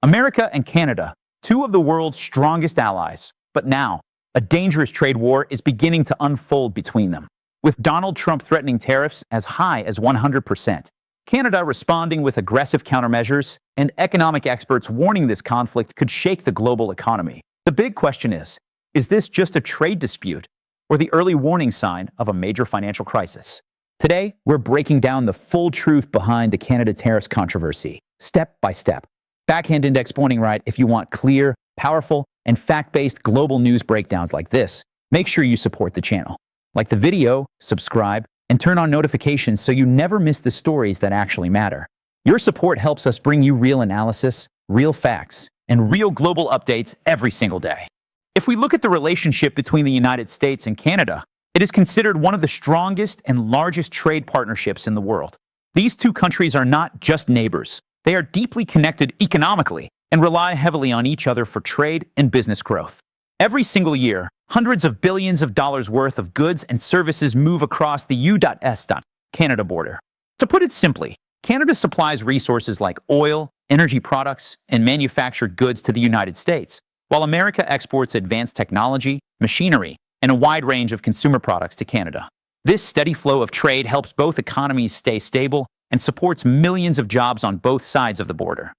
America and Canada, two of the world's strongest allies. But now, a dangerous trade war is beginning to unfold between them, with Donald Trump threatening tariffs as high as 100%. Canada responding with aggressive countermeasures, and economic experts warning this conflict could shake the global economy. The big question is this just a trade dispute or the early warning sign of a major financial crisis? Today, we're breaking down the full truth behind the Canada tariffs controversy, step by step. Backhand index pointing right if you want clear, powerful, and fact-based global news breakdowns like this. Make sure you support the channel. Like the video, subscribe, and turn on notifications so you never miss the stories that actually matter. Your support helps us bring you real analysis, real facts, and real global updates every single day. If we look at the relationship between the United States and Canada, it is considered one of the strongest and largest trade partnerships in the world. These two countries are not just neighbors. They are deeply connected economically and rely heavily on each other for trade and business growth. Every single year, hundreds of billions of dollars worth of goods and services move across the U.S.-Canada border. To put it simply, Canada supplies resources like oil, energy products, and manufactured goods to the United States, while America exports advanced technology, machinery, and a wide range of consumer products to Canada. This steady flow of trade helps both economies stay stable and supports millions of jobs on both sides of the border.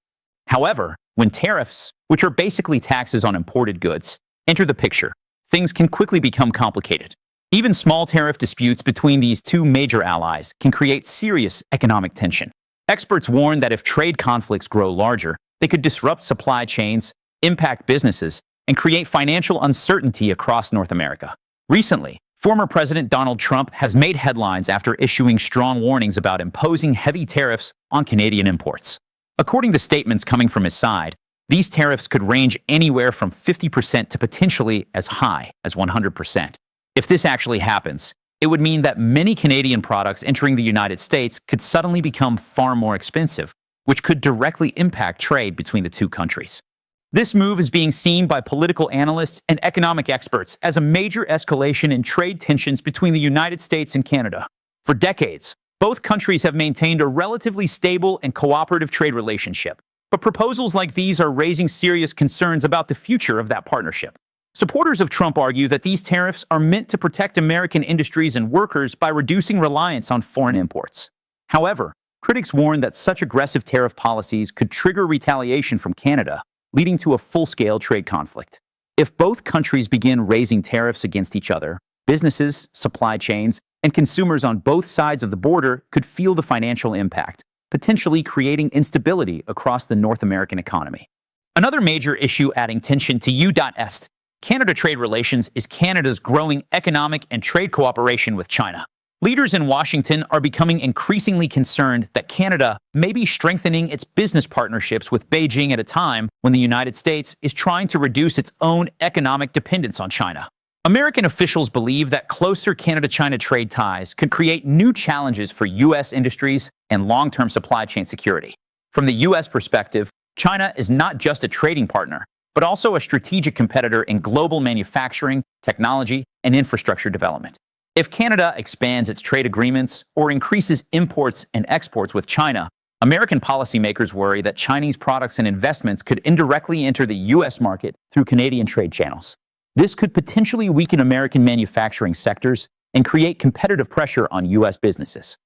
However, when tariffs, which are basically taxes on imported goods, enter the picture, things can quickly become complicated. Even small tariff disputes between these two major allies can create serious economic tension. Experts warn that if trade conflicts grow larger, they could disrupt supply chains, impact businesses, and create financial uncertainty across North America. Recently, former President Donald Trump has made headlines after issuing strong warnings about imposing heavy tariffs on Canadian imports. According to statements coming from his side, these tariffs could range anywhere from 50% to potentially as high as 100%. If this actually happens, it would mean that many Canadian products entering the United States could suddenly become far more expensive, which could directly impact trade between the two countries. This move is being seen by political analysts and economic experts as a major escalation in trade tensions between the United States and Canada. For decades, both countries have maintained a relatively stable and cooperative trade relationship, but proposals like these are raising serious concerns about the future of that partnership. Supporters of Trump argue that these tariffs are meant to protect American industries and workers by reducing reliance on foreign imports. However, critics warn that such aggressive tariff policies could trigger retaliation from Canada, leading to a full-scale trade conflict. If both countries begin raising tariffs against each other, businesses, supply chains, and consumers on both sides of the border could feel the financial impact, potentially creating instability across the North American economy. Another major issue adding tension to U.S.-Canada trade relations is Canada's growing economic and trade cooperation with China. Leaders in Washington are becoming increasingly concerned that Canada may be strengthening its business partnerships with Beijing at a time when the United States is trying to reduce its own economic dependence on China. American officials believe that closer Canada-China trade ties could create new challenges for U.S. industries and long-term supply chain security. From the U.S. perspective, China is not just a trading partner, but also a strategic competitor in global manufacturing, technology, and infrastructure development. If Canada expands its trade agreements or increases imports and exports with China, American policymakers worry that Chinese products and investments could indirectly enter the U.S. market through Canadian trade channels. This could potentially weaken American manufacturing sectors and create competitive pressure on U.S. businesses.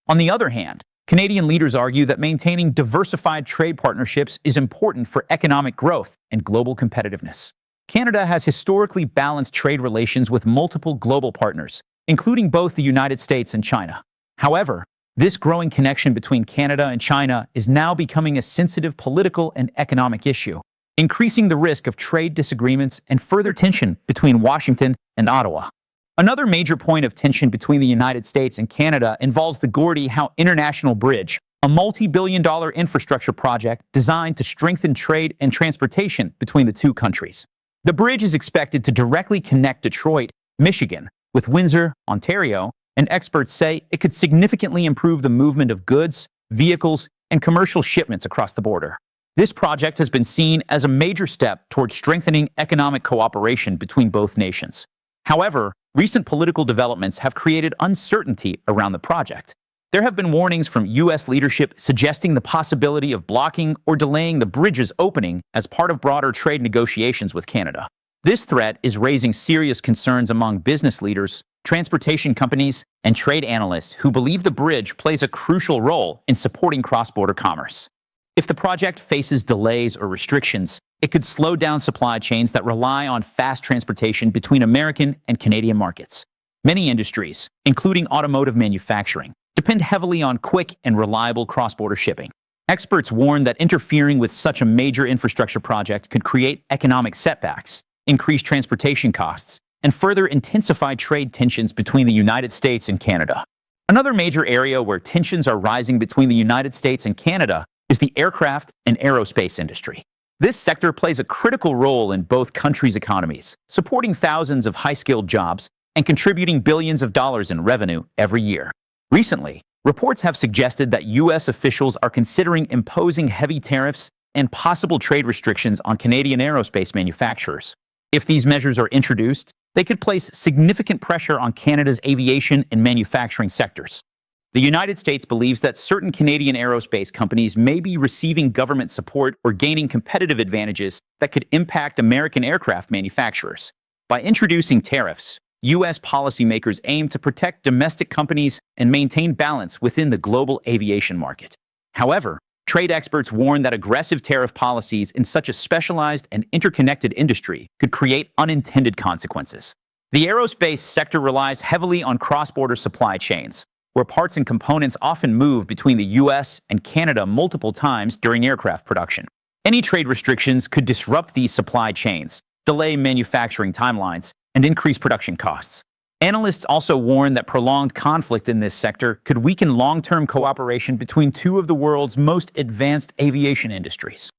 On the other hand, Canadian leaders argue that maintaining diversified trade partnerships is important for economic growth and global competitiveness. Canada has historically balanced trade relations with multiple global partners, including both the United States and China. However, this growing connection between Canada and China is now becoming a sensitive political and economic issue, increasing the risk of trade disagreements and further tension between Washington and Ottawa. Another major point of tension between the United States and Canada involves the Gordie Howe International Bridge, a multi-billion-dollar infrastructure project designed to strengthen trade and transportation between the two countries. The bridge is expected to directly connect Detroit, Michigan, with Windsor, Ontario, and experts say it could significantly improve the movement of goods, vehicles, and commercial shipments across the border. This project has been seen as a major step towards strengthening economic cooperation between both nations. However, recent political developments have created uncertainty around the project. There have been warnings from U.S. leadership suggesting the possibility of blocking or delaying the bridge's opening as part of broader trade negotiations with Canada. This threat is raising serious concerns among business leaders, transportation companies, and trade analysts who believe the bridge plays a crucial role in supporting cross-border commerce. If the project faces delays or restrictions, it could slow down supply chains that rely on fast transportation between American and Canadian markets. Many industries, including automotive manufacturing, depend heavily on quick and reliable cross-border shipping. Experts warn that interfering with such a major infrastructure project could create economic setbacks, increase transportation costs, and further intensify trade tensions between the United States and Canada. Another major area where tensions are rising between the United States and Canada is the aircraft and aerospace industry. This sector plays a critical role in both countries' economies, supporting thousands of high-skilled jobs and contributing billions of dollars in revenue every year. Recently, reports have suggested that U.S. officials are considering imposing heavy tariffs and possible trade restrictions on Canadian aerospace manufacturers. If these measures are introduced, they could place significant pressure on Canada's aviation and manufacturing sectors. The United States believes that certain Canadian aerospace companies may be receiving government support or gaining competitive advantages that could impact American aircraft manufacturers. By introducing tariffs, U.S. policymakers aim to protect domestic companies and maintain balance within the global aviation market. However, trade experts warn that aggressive tariff policies in such a specialized and interconnected industry could create unintended consequences. The aerospace sector relies heavily on cross-border supply chains, where parts and components often move between the U.S. and Canada multiple times during aircraft production. Any trade restrictions could disrupt these supply chains, delay manufacturing timelines, and increase production costs. Analysts also warn that prolonged conflict in this sector could weaken long-term cooperation between two of the world's most advanced aviation industries.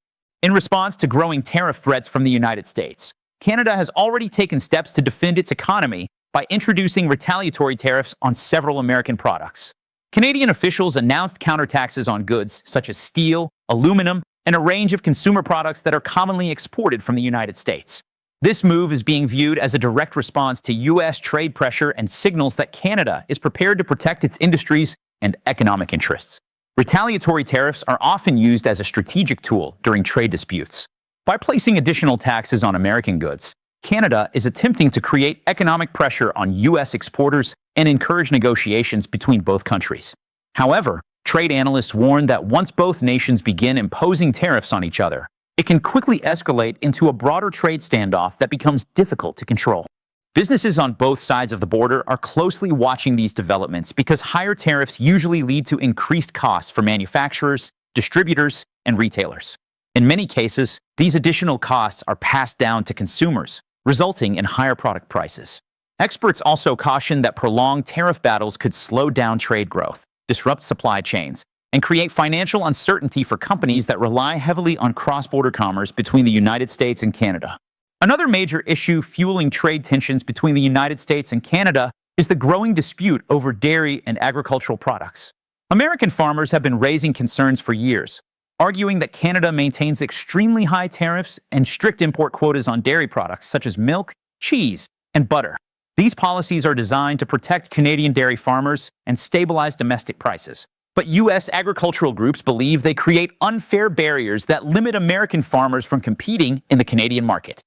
In response to growing tariff threats from the United States, Canada has already taken steps to defend its economy by introducing retaliatory tariffs on several American products. Canadian officials announced countertaxes on goods such as steel, aluminum, and a range of consumer products that are commonly exported from the United States. This move is being viewed as a direct response to U.S. trade pressure and signals that Canada is prepared to protect its industries and economic interests. Retaliatory tariffs are often used as a strategic tool during trade disputes. By placing additional taxes on American goods, Canada is attempting to create economic pressure on U.S. exporters and encourage negotiations between both countries. However, trade analysts warn that once both nations begin imposing tariffs on each other, it can quickly escalate into a broader trade standoff that becomes difficult to control. Businesses on both sides of the border are closely watching these developments because higher tariffs usually lead to increased costs for manufacturers, distributors, and retailers. In many cases, these additional costs are passed down to consumers, resulting in higher product prices. Experts also caution that prolonged tariff battles could slow down trade growth, disrupt supply chains, and create financial uncertainty for companies that rely heavily on cross-border commerce between the United States and Canada. Another major issue fueling trade tensions between the United States and Canada is the growing dispute over dairy and agricultural products. American farmers have been raising concerns for years, arguing that Canada maintains extremely high tariffs and strict import quotas on dairy products such as milk, cheese, and butter. These policies are designed to protect Canadian dairy farmers and stabilize domestic prices. But U.S. agricultural groups believe they create unfair barriers that limit American farmers from competing in the Canadian market.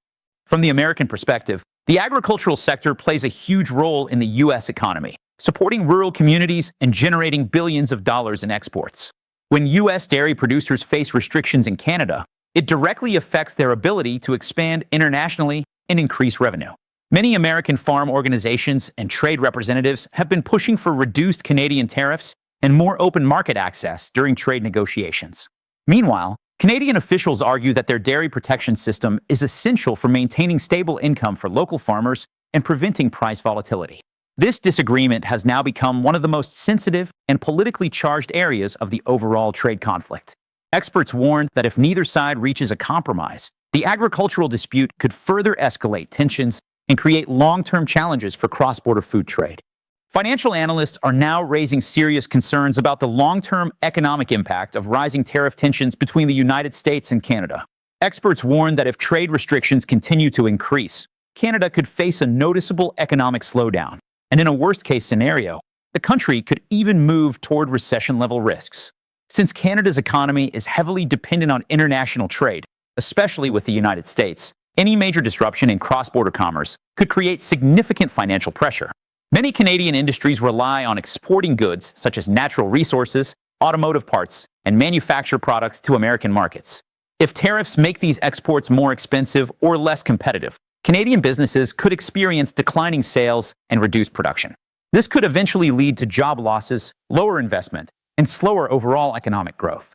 From the American perspective, the agricultural sector plays a huge role in the U.S. economy, supporting rural communities and generating billions of dollars in exports. When U.S. dairy producers face restrictions in Canada, it directly affects their ability to expand internationally and increase revenue. Many American farm organizations and trade representatives have been pushing for reduced Canadian tariffs and more open market access during trade negotiations. Meanwhile, Canadian officials argue that their dairy protection system is essential for maintaining stable income for local farmers and preventing price volatility. This disagreement has now become one of the most sensitive and politically charged areas of the overall trade conflict. Experts warn that if neither side reaches a compromise, the agricultural dispute could further escalate tensions and create long-term challenges for cross-border food trade. Financial analysts are now raising serious concerns about the long-term economic impact of rising tariff tensions between the United States and Canada. Experts warn that if trade restrictions continue to increase, Canada could face a noticeable economic slowdown. And in a worst-case scenario, The country could even move toward recession-level risks. Since Canada's economy is heavily dependent on international trade, especially with the United States, any major disruption in cross-border commerce could create significant financial pressure. Many Canadian industries rely on exporting goods such as natural resources, automotive parts, and manufactured products to American markets. If tariffs make these exports more expensive or less competitive, Canadian businesses could experience declining sales and reduced production. This could eventually lead to job losses, lower investment, and slower overall economic growth.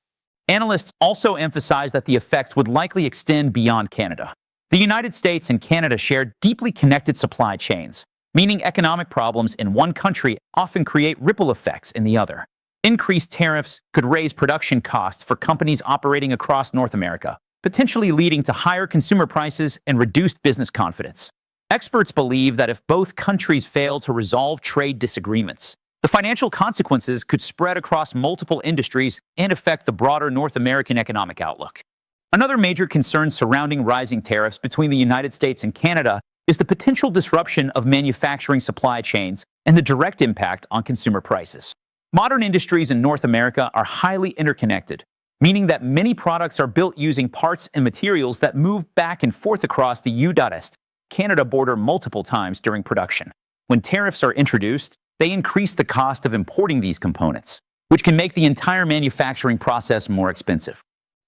Analysts also emphasize that the effects would likely extend beyond Canada. The United States and Canada share deeply connected supply chains, meaning economic problems in one country often create ripple effects in the other. Increased tariffs could raise production costs for companies operating across North America, potentially leading to higher consumer prices and reduced business confidence. Experts believe that if both countries fail to resolve trade disagreements, the financial consequences could spread across multiple industries and affect the broader North American economic outlook. Another major concern surrounding rising tariffs between the United States and Canada is the potential disruption of manufacturing supply chains and the direct impact on consumer prices. Modern industries in North America are highly interconnected, meaning that many products are built using parts and materials that move back and forth across the U.S.-Canada border multiple times during production. When tariffs are introduced, they increase the cost of importing these components, which can make the entire manufacturing process more expensive.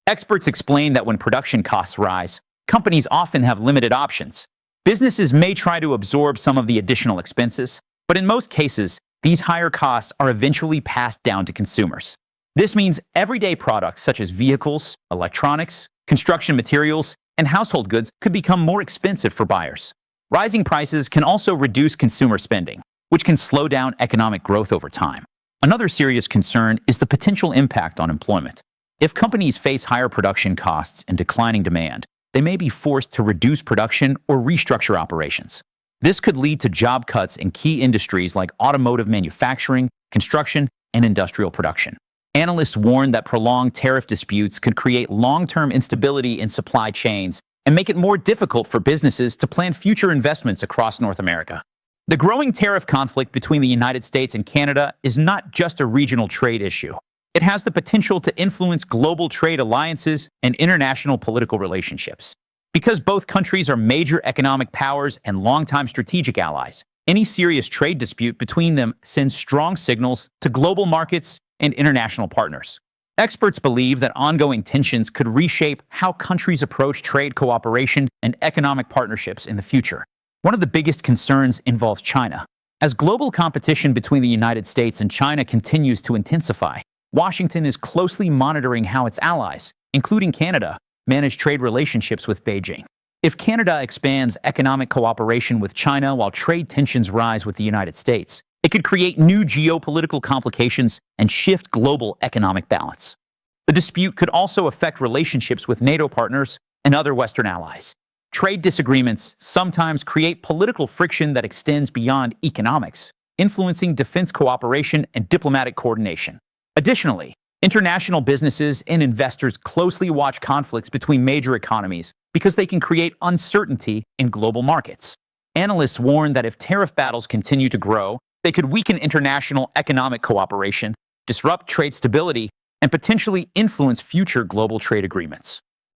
Experts explain that when production costs rise, companies often have limited options. Businesses may try to absorb some of the additional expenses, but in most cases, these higher costs are eventually passed down to consumers. This means everyday products such as vehicles, electronics, construction materials, and household goods could become more expensive for buyers. Rising prices can also reduce consumer spending, which can slow down economic growth over time. Another serious concern is the potential impact on employment. If companies face higher production costs and declining demand, they may be forced to reduce production or restructure operations. This could lead to job cuts in key industries like automotive manufacturing, construction, and industrial production. Analysts warn that prolonged tariff disputes could create long-term instability in supply chains and make it more difficult for businesses to plan future investments across North America. The growing tariff conflict between the United States and Canada is not just a regional trade issue. It has the potential to influence global trade alliances and international political relationships. Because both countries are major economic powers and longtime strategic allies, any serious trade dispute between them sends strong signals to global markets and international partners. Experts believe that ongoing tensions could reshape how countries approach trade cooperation and economic partnerships in the future. One of the biggest concerns involves China. As global competition between the United States and China continues to intensify, Washington is closely monitoring how its allies, including Canada, manage trade relationships with Beijing. If Canada expands economic cooperation with China while trade tensions rise with the United States, it could create new geopolitical complications and shift global economic balance. The dispute could also affect relationships with NATO partners and other Western allies. Trade disagreements sometimes create political friction that extends beyond economics, influencing defense cooperation and diplomatic coordination. Additionally, international businesses and investors closely watch conflicts between major economies because they can create uncertainty in global markets. Analysts warn that if tariff battles continue to grow, they could weaken international economic cooperation, disrupt trade stability, and potentially influence future global trade agreements.